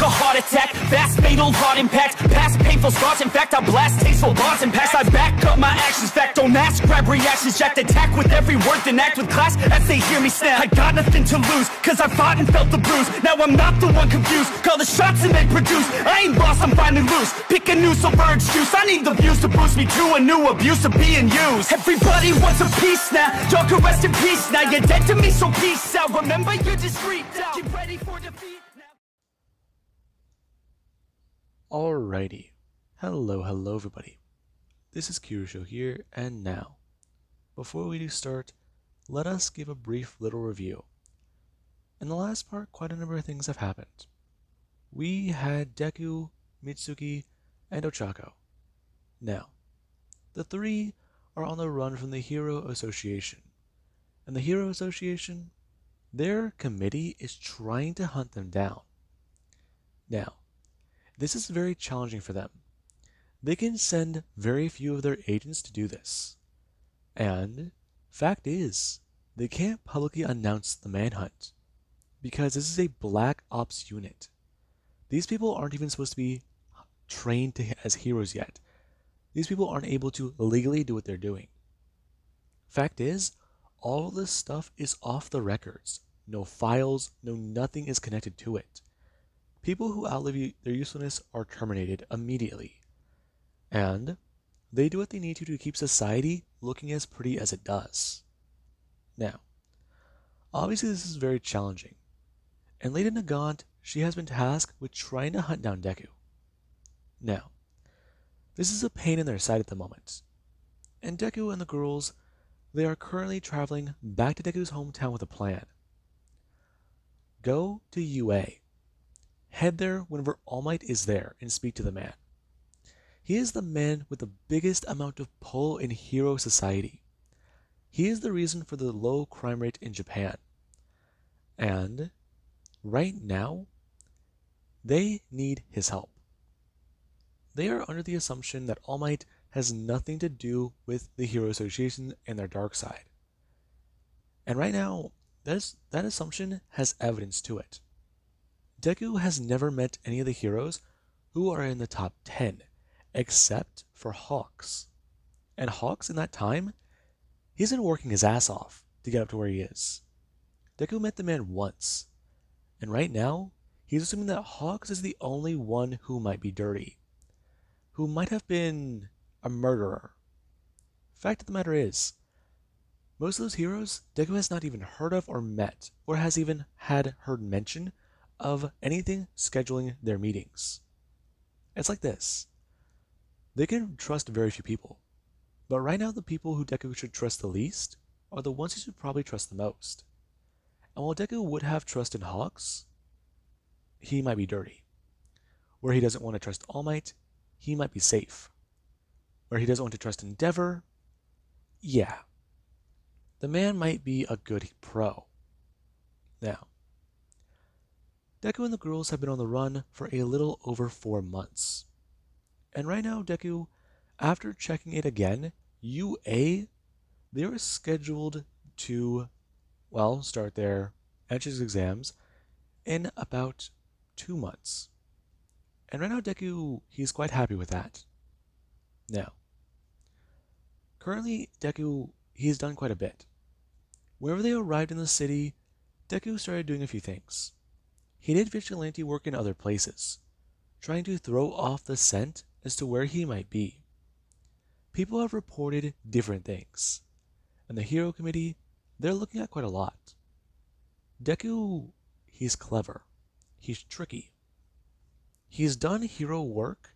a heart attack. Fast, fatal, heart impact. Past painful scars, in fact, I blast tasteful bars and past. I back up my actions, fact, don't ask, grab reactions, jacked. Attack with every word, then act with class as they hear me snap. I got nothing to lose, cause I fought and felt the bruise. Now I'm not the one confused, call the shots and they produce. I ain't lost, I'm finally loose. Pick a new silver juice, I need the views to boost me to a new abuse of being used. Everybody wants a piece now, y'all can rest in peace now. You're dead to me, so peace out. Remember, you're discreet out. Get ready for defeat now. Alrighty. Hello everybody. This is Kirusho here, and now, before we do start, let us give a brief little review. In the last part, quite a number of things have happened. We had Deku, Mitsuki, and Ochako. Now, the three are on the run from the Hero Association. And the Hero Association, their committee is trying to hunt them down. Now, this is very challenging for them. They can send very few of their agents to do this. And, fact is, they can't publicly announce the manhunt, because this is a Black Ops unit. These people aren't even supposed to be trained as heroes yet. These people aren't able to legally do what they're doing. Fact is, all of this stuff is off the records. No files, no nothing is connected to it. People who outlive their usefulness are terminated immediately. And they do what they need to keep society looking as pretty as it does. Now, obviously this is very challenging. And Lady Nagant, she has been tasked with trying to hunt down Deku. Now, this is a pain in their side at the moment. And Deku and the girls, they are currently traveling back to Deku's hometown with a plan. Go to UA. Head there whenever All Might is there and speak to the man. He is the man with the biggest amount of pull in hero society. He is the reason for the low crime rate in Japan. And right now, they need his help. They are under the assumption that All Might has nothing to do with the Hero Association and their dark side. And right now, that assumption has evidence to it. Deku has never met any of the heroes who are in the top 10, except for Hawks. And Hawks, in that time, he's been working his ass off to get up to where he is. Deku met the man once, and right now, he's assuming that Hawks is the only one who might be dirty, who might have been a murderer. Fact of the matter is, most of those heroes Deku has not even heard of or met, or has even heard mention of anything scheduling their meetings. It's like this. They can trust very few people, but right now the people who Deku should trust the least are the ones he should probably trust the most. And while Deku would have trust in Hawks, he might be dirty. Where he doesn't want to trust All Might, he might be safe. Where he doesn't want to trust Endeavor, yeah. The man might be a good pro. Now, Deku and the girls have been on the run for a little over 4 months. And right now, Deku, after checking it again, UA, they are scheduled to, well, start their entrance exams in about 2 months. And right now, Deku, he's quite happy with that. Now, currently, Deku, he's done quite a bit. Whenever they arrived in the city, Deku started doing a few things. He did vigilante work in other places, trying to throw off the scent as to where he might be. People have reported different things, and the Hero Committee, they're looking at quite a lot. Deku, he's clever. He's tricky. He's done hero work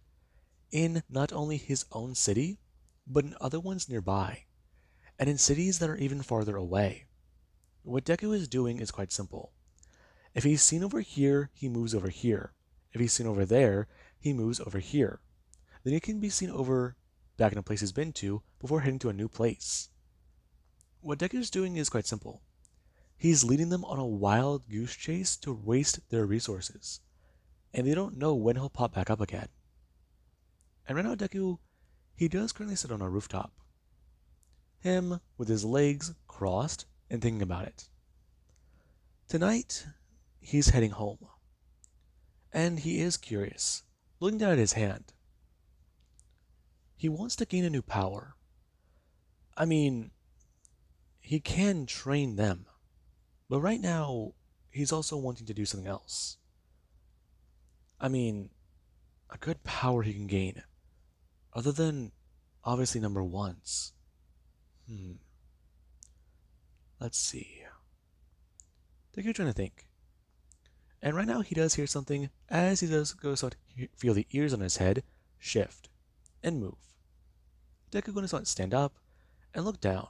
in not only his own city, but in other ones nearby, and in cities that are even farther away. What Deku is doing is quite simple. If he's seen over here, he moves over here. If he's seen over there, he moves over here. Then he can be seen over back in a place he's been to before heading to a new place. What Deku's doing is quite simple. He's leading them on a wild goose chase to waste their resources, and they don't know when he'll pop back up again. And right now Deku, he does currently sit on a rooftop. Him with his legs crossed and thinking about it. Tonight, he's heading home. and he is curious, looking down at his hand. He wants to gain a new power. I mean, he can train them, but right now, he's also wanting to do something else. I mean, a good power he can gain, other than obviously number ones. Hmm, let's see. Take trying to think. And right now he does hear something as he does go start feel the ears on his head shift and move. Deku going to start stand up and look down.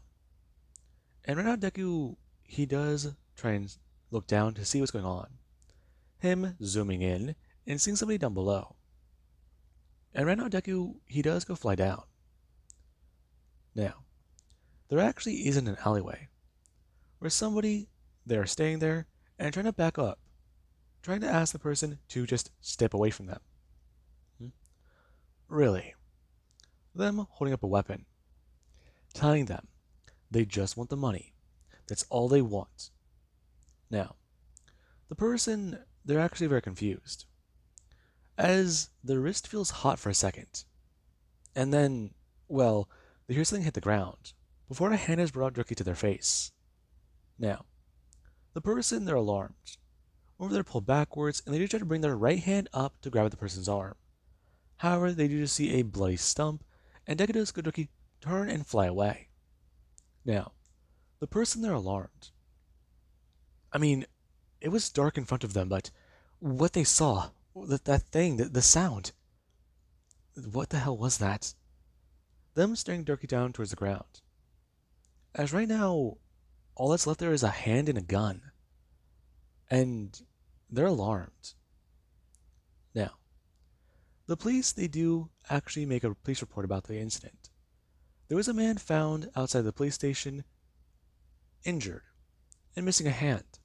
And right now Deku he does try and look down to see what's going on. Him zooming in and seeing somebody down below. And right now Deku he does go fly down. Now, there actually isn't an alleyway where somebody they're staying there and trying to back up, trying to ask the person to just step away from them. Really? Them holding up a weapon, telling them they just want the money. That's all they want. Now, the person, they're actually very confused, as the wrist feels hot for a second. And then, well, they hear something hit the ground before a hand is brought directly to their face. Now, the person, they're alarmed. Over there, pull backwards, and they do try to bring their right hand up to grab at the person's arm. However, they do see a bloody stump, and Deku does Godoki turn and fly away. Now, the person, they're alarmed. I mean, it was dark in front of them, but what they saw, that thing, the sound, what the hell was that? Them staring darkly down towards the ground. As right now, all that's left there is a hand and a gun. And they're alarmed. Now, the police, they do actually make a police report about the incident. There was a man found outside the police station, injured, and missing a hand.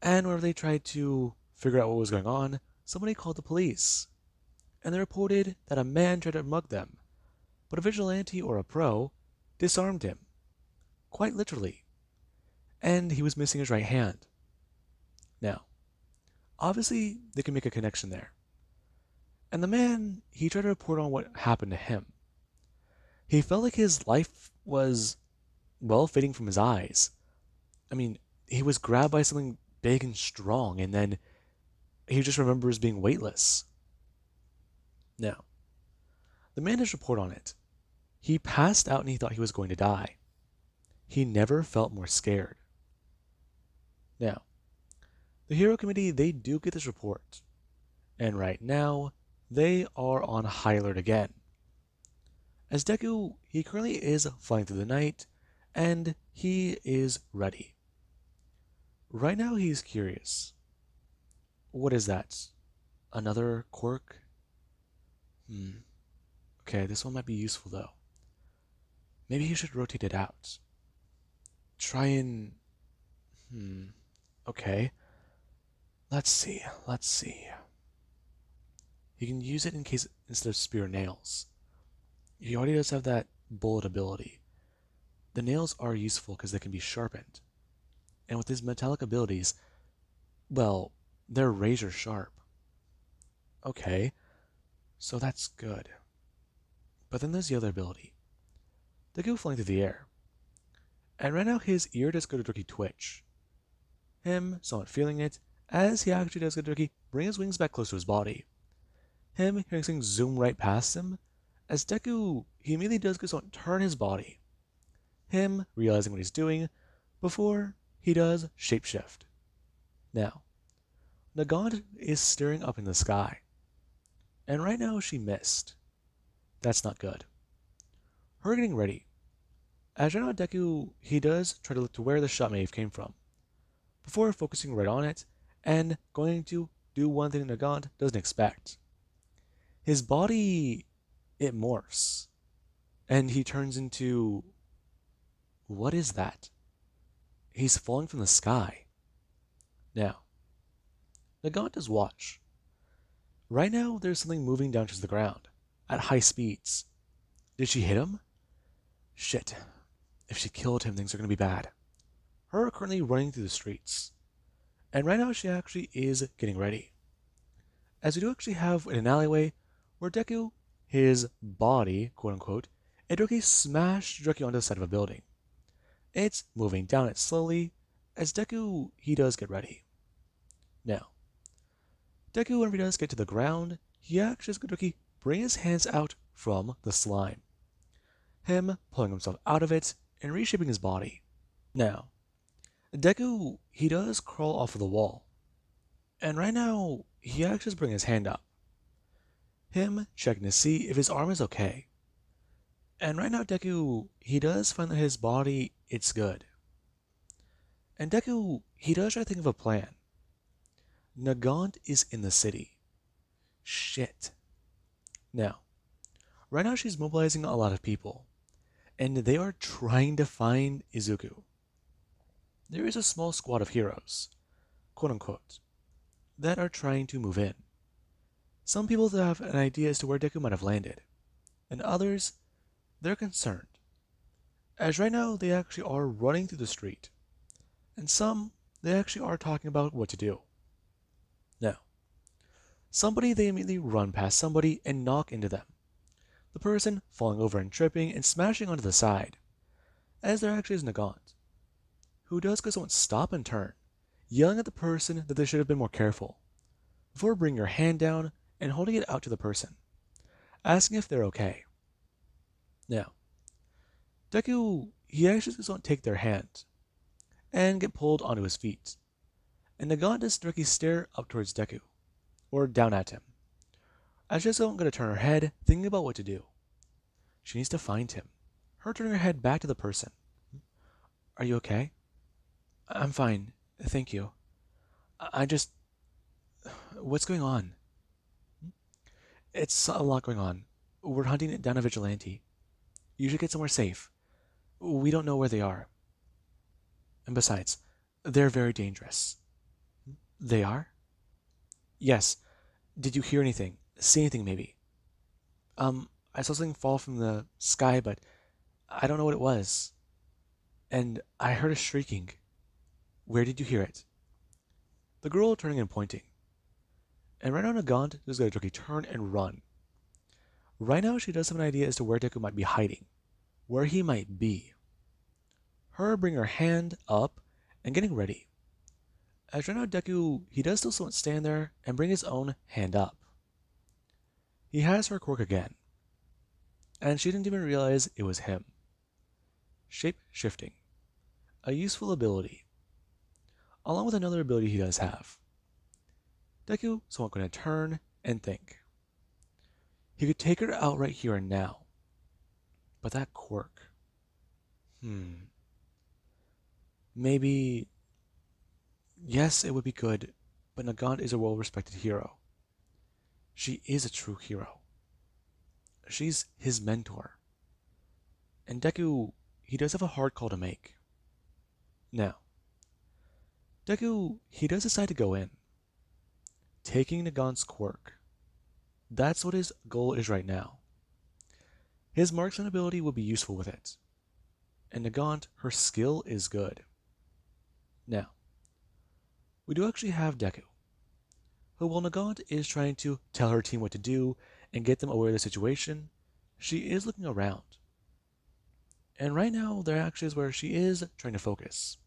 And whenever they tried to figure out what was going on, somebody called the police. And they reported that a man tried to mug them, but a vigilante or a pro disarmed him. Quite literally. And he was missing his right hand. Now, obviously, they can make a connection there. And the man, he tried to report on what happened to him. He felt like his life was, well, fading from his eyes. I mean, he was grabbed by something big and strong, and then he just remembers being weightless. Now, the man does report on it. He passed out and he thought he was going to die. He never felt more scared. Now, the Hero Committee, they do get this report. And right now, they are on high alert again. As Deku, he currently is flying through the night, and he is ready. Right now, he's curious. What is that? Another quirk? Okay, this one might be useful though. Maybe he should rotate it out. Try and... Okay. Let's see. He can use it in case instead of spear nails. He already does have that bullet ability. The nails are useful because they can be sharpened. And with his metallic abilities, well, they're razor sharp. Okay, so that's good. But then there's the other ability. Deku flying through the air. And right now his ear does go to Dirky twitch. Him somewhat feeling it, as he actually does go to Dirky bring his wings back close to his body. Him hearing things zoom right past him, as Deku, he immediately does go to turn his body. Him realizing what he's doing, before he does shapeshift. Now, Nagant is staring up in the sky. And right now she missed. That's not good. Her getting ready. As right now Deku, he does try to look to where the shot may have came from, before focusing right on it, and going to do one thing Nagant doesn't expect. His body, it morphs, and he turns into... What is that? He's falling from the sky. Now, Nagant does watch. Right now, there's something moving down to the ground, at high speeds. Did she hit him? Shit. If she killed him, things are going to be bad. Her currently running through the streets. And right now, she actually is getting ready. as we do actually have in an alleyway where Deku, his body, quote unquote, it directly smashed directly onto the side of a building. It's moving down it slowly as Deku, he does get ready. Now, Deku, whenever he does get to the ground, he actually is going to bring his hands out from the slime. Him pulling himself out of it and reshaping his body. Now, Deku, he does crawl off of the wall. And right now, he actually is bringing his hand up. Him checking to see if his arm is okay. And right now, Deku, he does find that his body, it's good. And Deku, he does try to think of a plan. Nagant is in the city. Shit. Now, right now she's mobilizing a lot of people, and they are trying to find Izuku. There is a small squad of heroes, quote unquote, that are trying to move in. Some people have an idea as to where Deku might have landed, and others, they're concerned, as right now they actually are running through the street, and some, they actually are talking about what to do. Now, somebody, they immediately run past somebody and knock into them. The person falling over and tripping and smashing onto the side, as there actually is Nagant, who does go somewhat stop and turn, yelling at the person that they should have been more careful, before bringing your hand down and holding it out to the person, asking if they're okay. Now, Deku, he actually does not take their hand, and get pulled onto his feet, and Nagant does directly stare up towards Deku, or down at him. As she's going to turn her head, thinking about what to do. She needs to find him. Her turning her head back to the person. Are you okay? I'm fine, thank you. I just... What's going on? It's a lot going on. We're hunting down a vigilante. You should get somewhere safe. We don't know where they are. And besides, they're very dangerous. They are? Yes. Did you hear anything? See anything, maybe? I saw something fall from the sky, but I don't know what it was. And I heard a shrieking. Where did you hear it? The girl turning and pointing. And right now Nagant is going to directly turn and run. Right now she does have an idea as to where Deku might be hiding. Where he might be. Her bring her hand up and getting ready. As right now Deku, he does still somewhat stand there and bring his own hand up. He has her quirk again. And she didn't even realize it was him. Shape shifting. A useful ability. Along with another ability he does have. Deku is somewhat going to turn and think. He could take her out right here and now. But that quirk. Maybe... Yes, it would be good, but Nagant is a well-respected hero. She is a true hero. She's his mentor. And Deku, he does have a hard call to make. Now, Deku, he does decide to go in. Taking Nagant's quirk. That's what his goal is right now. His marksman ability will be useful with it. And Nagant, her skill is good. Now, we do actually have Deku, who while Nagant is trying to tell her team what to do and get them aware of the situation, she is looking around. And right now, there actually is where she is trying to focus.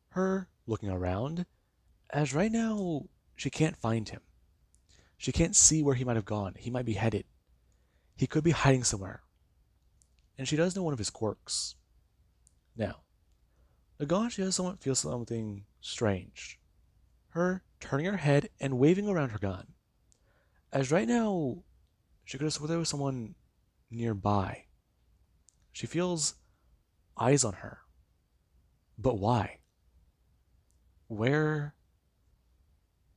Her looking around, as right now, she can't find him. She can't see where he might have gone. He might be headed. He could be hiding somewhere. And she does know one of his quirks. Now, Nagant, she does somewhat feel something strange. Her turning her head and waving around her gun. As right now, she could have sworn there was someone nearby. She feels eyes on her. But why? Where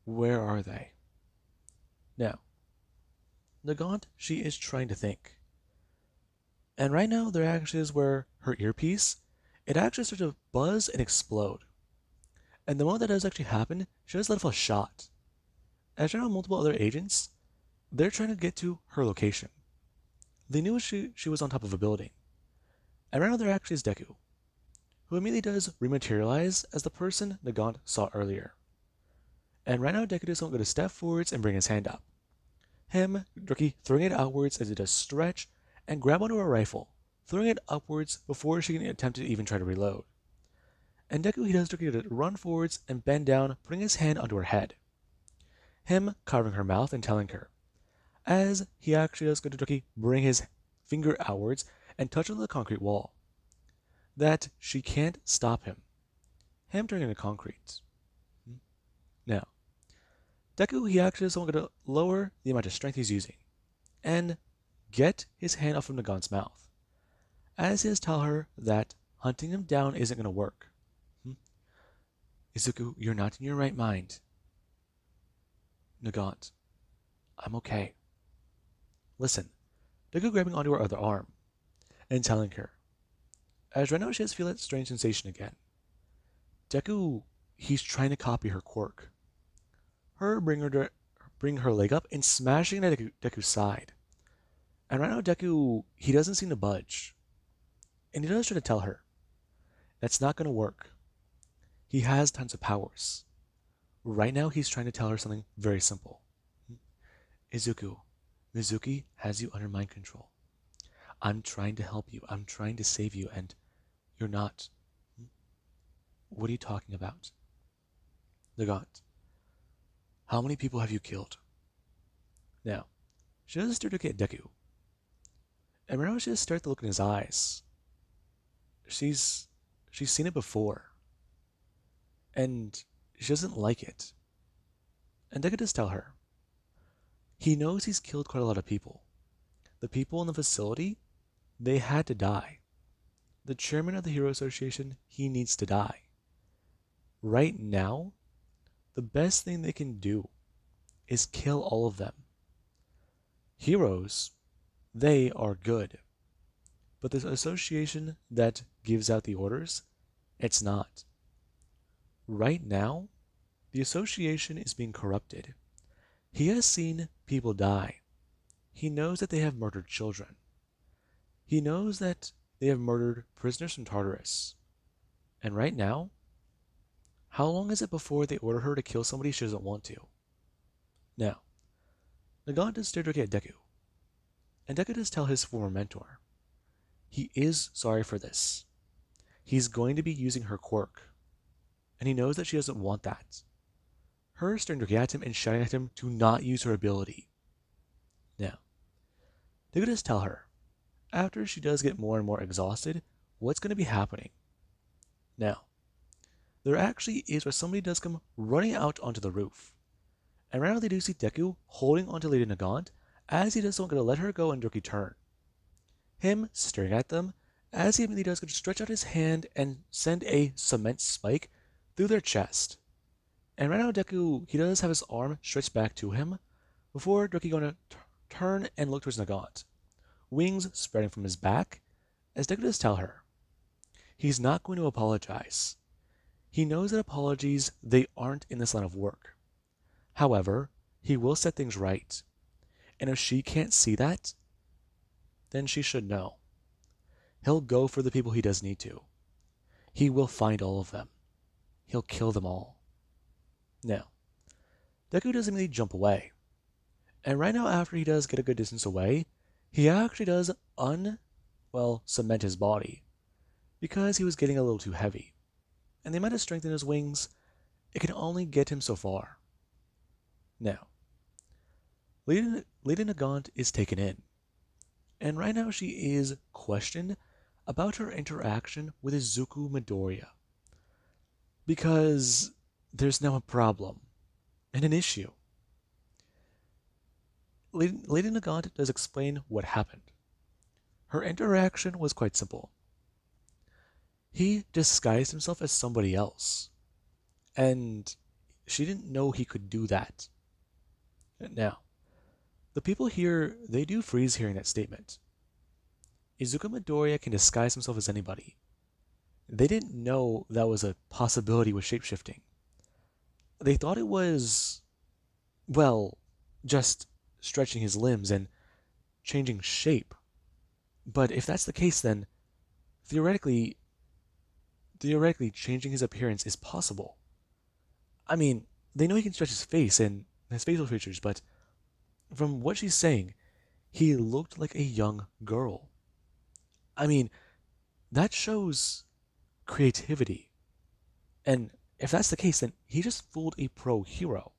are they? Now, Nagant, she is trying to think. And right now, there actually is where her earpiece, it actually starts to buzz and explode. And the moment that does actually happen, she does let off a shot. As right now, multiple other agents, they're trying to get to her location. They knew she was on top of a building. And right now there actually is Deku, who immediately does rematerialize as the person Nagant saw earlier. And right now Deku doesn't going to step forwards and bring his hand up. Him, Rookie, throwing it outwards as it does stretch and grab onto her rifle, throwing it upwards before she can attempt to even try to reload. And Deku, he does Rookie to run forwards and bend down, putting his hand onto her head. Him covering her mouth and telling her, as he actually does go to Rookie, bring his finger outwards and touch on the concrete wall, that she can't stop him. Him turning into concrete. Now, Deku, he actually is going to lower the amount of strength he's using and get his hand off of Nagant's mouth, as he does tell her that hunting him down isn't going to work. Izuku, you're not in your right mind. Nagant, I'm okay. Listen, Deku grabbing onto her other arm and telling her, as right now she has feel that strange sensation again. Deku, he's trying to copy her quirk. Bring her leg up and smashing at Deku's side. And right now Deku, he doesn't seem to budge. And he does try to tell her, that's not going to work. He has tons of powers. Right now he's trying to tell her something very simple. Izuku, Mizuki has you under mind control. I'm trying to help you. I'm trying to save you, and you're not. What are you talking about? Nagant, how many people have you killed? Now, she doesn't start to look at Deku. And right now she just starts to look in his eyes. She's seen it before. And she doesn't like it. And Deku does tell her. He knows he's killed quite a lot of people. The people in the facility, they had to die. The chairman of the Hero Association, he needs to die. Right now, the best thing they can do is kill all of them. Heroes, they are good. But the association that gives out the orders, it's not. Right now, the association is being corrupted. He has seen people die. He knows that they have murdered children. He knows that they have murdered prisoners from Tartarus. And right now, how long is it before they order her to kill somebody she doesn't want to? Now, Nagant does stare directly at Deku. And Deku does tell his former mentor. He is sorry for this. He's going to be using her quirk. And he knows that she doesn't want that. Her staring directly at him and shouting at him to not use her ability. Now, Deku does tell her, after she does get more and more exhausted, what's going to be happening. Now, there actually is where somebody does come running out onto the roof. And right now they do see Deku holding onto Lady Nagant as he doesn't going to let her go and Rookie turn. Him staring at them as he immediately does going to stretch out his hand and send a cement spike through their chest. And right now Deku, he does have his arm stretched back to him before Rookie going to turn and look towards Nagant. Wings spreading from his back as Deku does tell her. He's not going to apologize. He knows that apologies, they aren't in this line of work. However, he will set things right. And if she can't see that, then she should know. He'll go for the people he does need to. He will find all of them. He'll kill them all. Now, Deku does immediately jump away. And right now, after he does get a good distance away, he actually does cement his body. Because he was getting a little too heavy. And the amount of strength in his wings, it can only get him so far. Now, Lady Nagant is taken in. And right now she is questioned about her interaction with Izuku Midoriya. Because there's now a problem and an issue. Lady Nagant does explain what happened. Her interaction was quite simple. He disguised himself as somebody else. And she didn't know he could do that. Now, the people here, they do freeze hearing that statement. Izuku Midoriya can disguise himself as anybody. They didn't know that was a possibility with shapeshifting. They thought it was, just stretching his limbs and changing shape. But if that's the case, then theoretically changing his appearance is possible. I mean, They know he can stretch his face and his facial features, but from what she's saying, he looked like a young girl. I mean, that shows creativity. And if that's the case, then he just fooled a pro hero.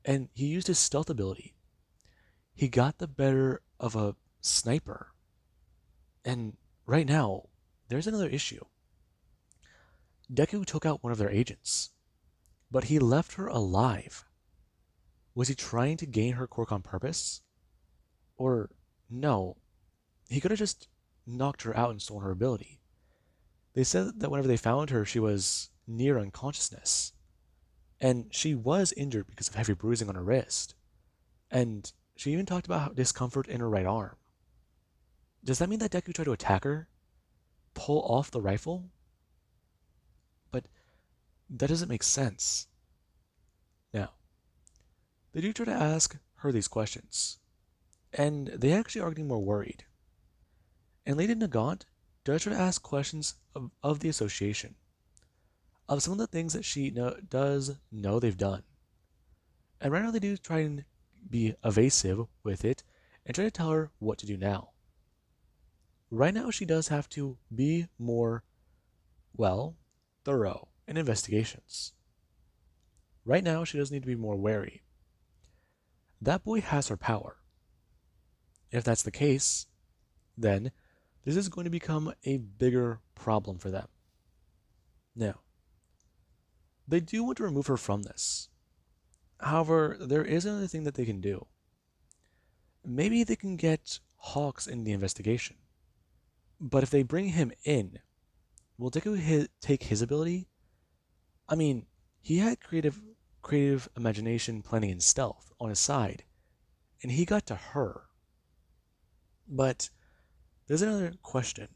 And he used his stealth ability. He got the better of a sniper. And right now, there's another issue. Deku took out one of their agents, but he left her alive. Was he trying to gain her quirk on purpose? Or no, he could have just knocked her out and stolen her ability. They said that whenever they found her, she was near unconsciousness. And she was injured because of heavy bruising on her wrist. And she even talked about discomfort in her right arm. Does that mean that Deku tried to attack her? Pull off the rifle? But that doesn't make sense. Now, they do try to ask her these questions. And they actually are getting more worried. And Lady Nagant does try to ask questions of the association, of some of the things that she does know they've done. And right now they do try and be evasive with it and try to tell her what to do now. Right now she does have to be more, well, thorough in investigations. Right now she does need to be more wary. That boy has her power. If that's the case, then this is going to become a bigger problem for them. Now, they do want to remove her from this. However, there is another thing that they can do. Maybe they can get Hawks in the investigation. But if they bring him in, will Deku take his ability? I mean, he had creative imagination, planning, and stealth on his side, and he got to her. But there's another question.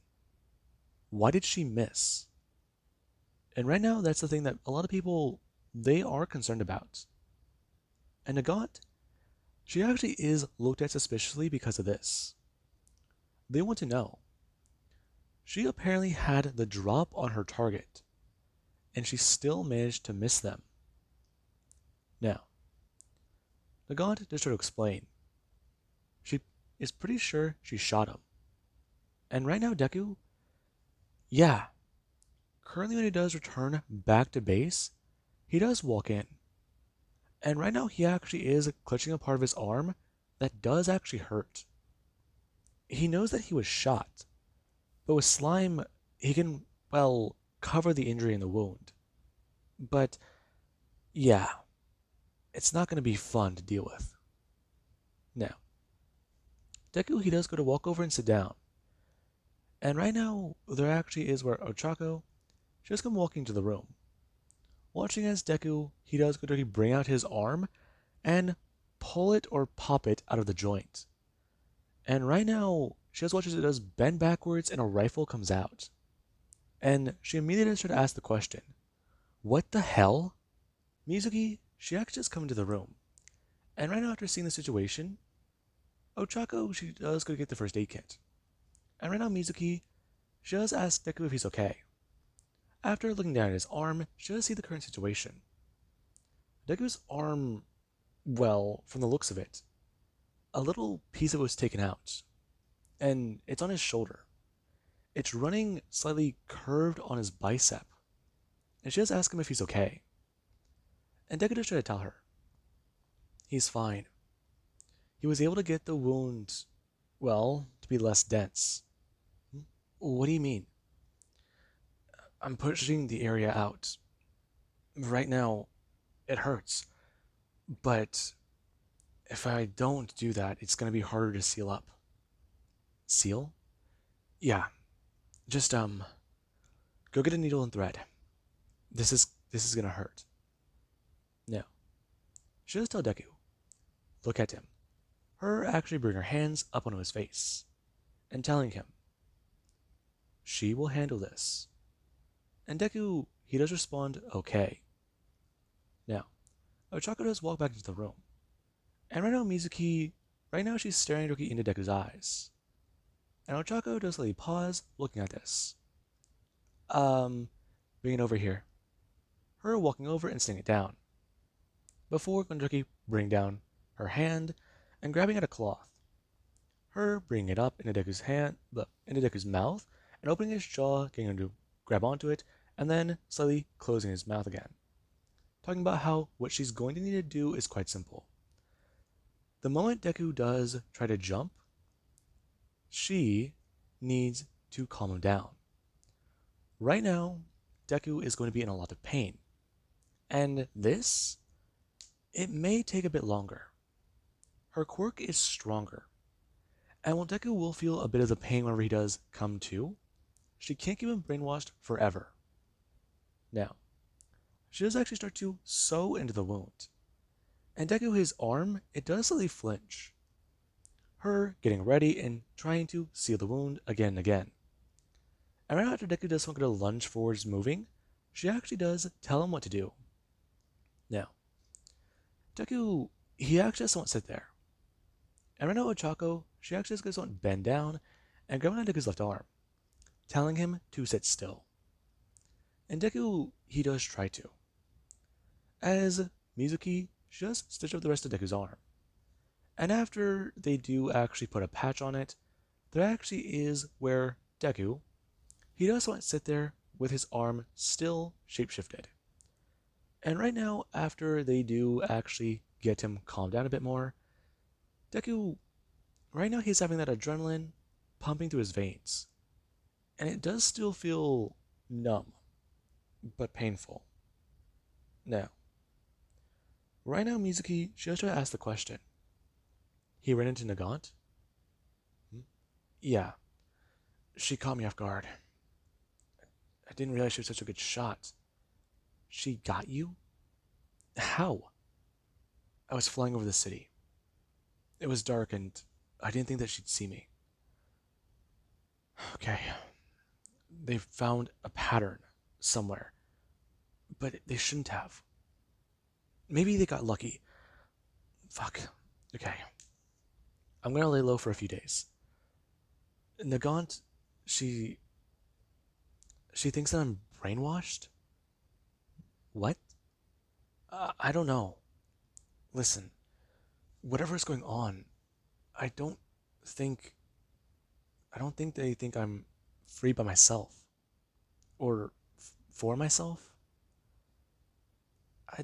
Why did she miss? And right now, that's the thing that a lot of people, they are concerned about. And Nagant, she actually is looked at suspiciously because of this. They want to know. She apparently had the drop on her target, and she still managed to miss them. Now, Nagant just tried to explain. She is pretty sure she shot him. And right now, Deku, yeah, currently when he does return back to base, he does walk in. And right now he actually is clutching a part of his arm that does actually hurt. He knows that he was shot, but with slime, he can, well, cover the injury and the wound. But, yeah, it's not going to be fun to deal with. Now, Deku, he does go to walk over and sit down. And right now, there actually is where Ochako just come walking to the room. Watching as Deku, he does go to bring out his arm and pull it or pop it out of the joint. And right now, she just watches it does bend backwards and a rifle comes out. And she immediately starts to ask the question, what the hell? Mizuki, she actually just come into the room. And right now after seeing the situation, Ochako, she does go to get the first aid kit. And right now Mizuki, she does ask Deku if he's okay. After looking down at his arm, she does see the current situation. Deku's arm, well, from the looks of it, a little piece of it was taken out. And it's on his shoulder. It's running slightly curved on his bicep. And she does ask him if he's okay. And Deku does try to tell her. He's fine. He was able to get the wound, well, to be less dense. What do you mean? I'm pushing the area out. Right now, it hurts. But if I don't do that, it's going to be harder to seal up. Seal? Yeah. Just, go get a needle and thread. This is going to hurt. No. She does tell Deku. Look at him. Her actually bring her hands up onto his face. And telling him. She will handle this. And Deku, he does respond, okay. Now, Ochako does walk back into the room. And right now Mizuki, right now she's staring directly into Deku's eyes. And Ochako does slightly pause, looking at this. Bring it over here. Her walking over and sitting it down. before Gunduki bringing down her hand and grabbing at a cloth. Her bringing it up into Deku's mouth, and opening his jaw, getting him to grab onto it, and then slightly closing his mouth again. Talking about how what she's going to need to do is quite simple. The moment Deku does try to jump, she needs to calm him down. Right now, Deku is going to be in a lot of pain. And this, it may take a bit longer. Her quirk is stronger. And while Deku will feel a bit of the pain whenever he does come to, she can't keep him brainwashed forever. Now, she does actually start to sew into the wound. And Deku, his arm, it does slightly flinch. Her getting ready and trying to seal the wound again and again. And right after Deku does something to lunge forwards moving, she actually does tell him what to do. Now, Deku, he actually doesn't want to sit there. And right now Ochako, she actually just goes to bend down and grab on Deku's left arm, telling him to sit still. And Deku, he does try to. As Mizuki, she does stitch up the rest of Deku's arm. And after they do actually put a patch on it, there actually is where Deku, he does want to sit there with his arm still shapeshifted. And right now, after they do actually get him calmed down a bit more, Deku, right now he's having that adrenaline pumping through his veins. And it does still feel numb, but painful. Now, right now Mizuki, she does try to ask the question. He ran into Nagant? Yeah. She caught me off guard. I didn't realize she was such a good shot. She got you? How? I was flying over the city. It was dark and I didn't think that she'd see me. Okay. They found a pattern somewhere. But they shouldn't have. Maybe they got lucky. Fuck. Okay. I'm gonna lay low for a few days. Nagant, she thinks that I'm brainwashed? What? I don't know. Listen, whatever is going on, I don't think they think I'm free by myself. Or for myself.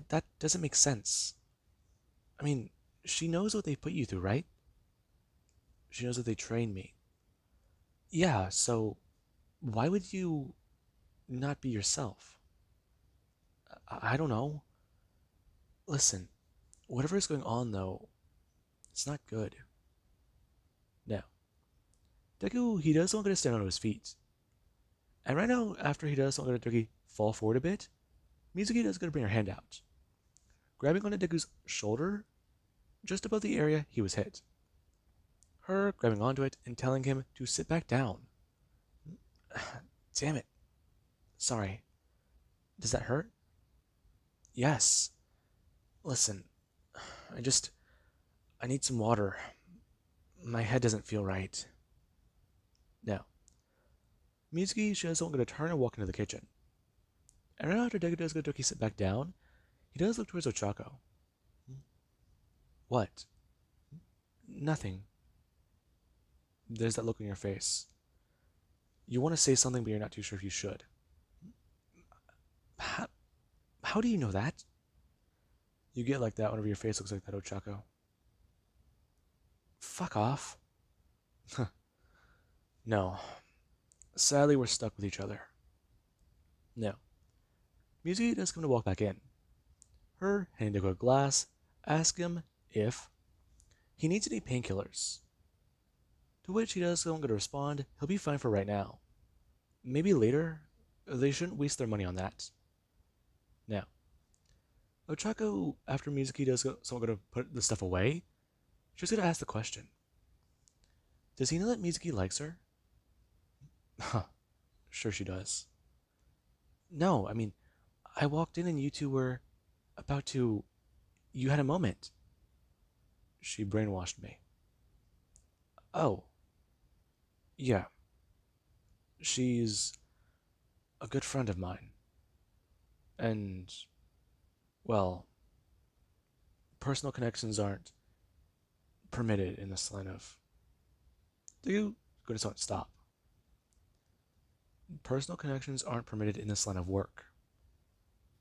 That doesn't make sense. I mean, she knows what they put you through, right? She knows that they trained me. Yeah, so why would you not be yourself? I don't know. Listen, whatever is going on though, it's not good. Now, Deku, he does want to stand on his feet. And right now, after he does want to fall forward a bit, Mizuki does going to bring her hand out, grabbing onto Deku's shoulder, just above the area he was hit. Her grabbing onto it and telling him to sit back down. Damn it. Sorry. Does that hurt? Yes. Listen, I need some water. My head doesn't feel right. Now, Mizuki shows I'm going to turn and walk into the kitchen. And right after Deku does go to sit back down, he does look towards Ochako. What? Nothing. There's that look on your face. You want to say something, but you're not too sure if you should. How do you know that? You get like that whenever your face looks like that, Ochako. Fuck off. No. Sadly, we're stuck with each other. No. Mizuki does come to walk back in. Her handing Deku a glass, ask him if he needs any painkillers. To which he does going to respond, he'll be fine for right now. Maybe later, they shouldn't waste their money on that. Now, Ochako, after Mizuki does someone going to put the stuff away, she's going to ask the question. Does he know that Mizuki likes her? Huh, sure she does. No, I mean, I walked in and you two were about to... You had a moment. She brainwashed me. Oh. Yeah. She's a good friend of mine. And, well, personal connections aren't permitted in this line of. Do you go to stop? Personal connections aren't permitted in this line of work.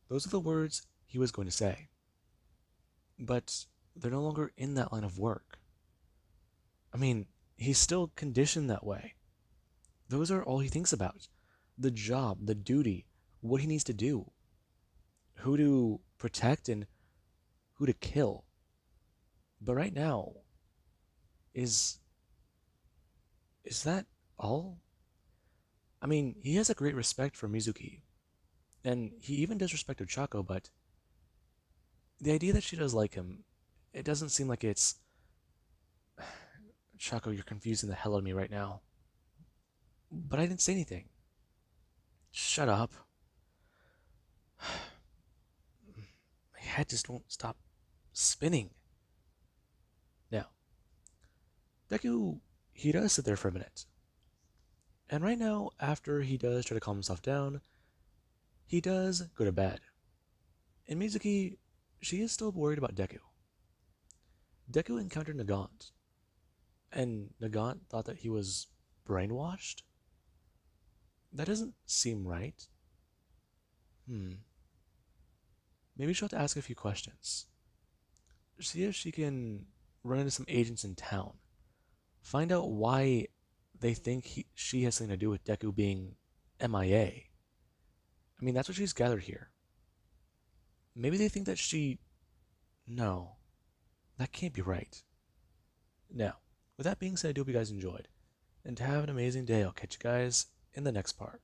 Those are the words he was going to say. But they're no longer in that line of work. I mean, he's still conditioned that way. Those are all he thinks about. The job, the duty, what he needs to do, who to protect and who to kill. But right now, is that all? I mean, he has a great respect for Mizuki, and he even does respect Ochako, but the idea that she does like him, it doesn't seem like it's. Ochako, you're confusing the hell out of me right now. But I didn't say anything. Shut up. My head just won't stop spinning. Now, Deku, he does sit there for a minute. And right now, after he does try to calm himself down, he does go to bed. And Mizuki, she is still worried about Deku. Deku encountered Nagant, and Nagant thought that he was brainwashed? That doesn't seem right. Maybe she'll have to ask a few questions. See if she can run into some agents in town. Find out why they think she has something to do with Deku being MIA. I mean, that's what she's gathered here. Maybe they think that she... No, that can't be right. Now, with that being said, I do hope you guys enjoyed. And to have an amazing day, I'll catch you guys in the next part.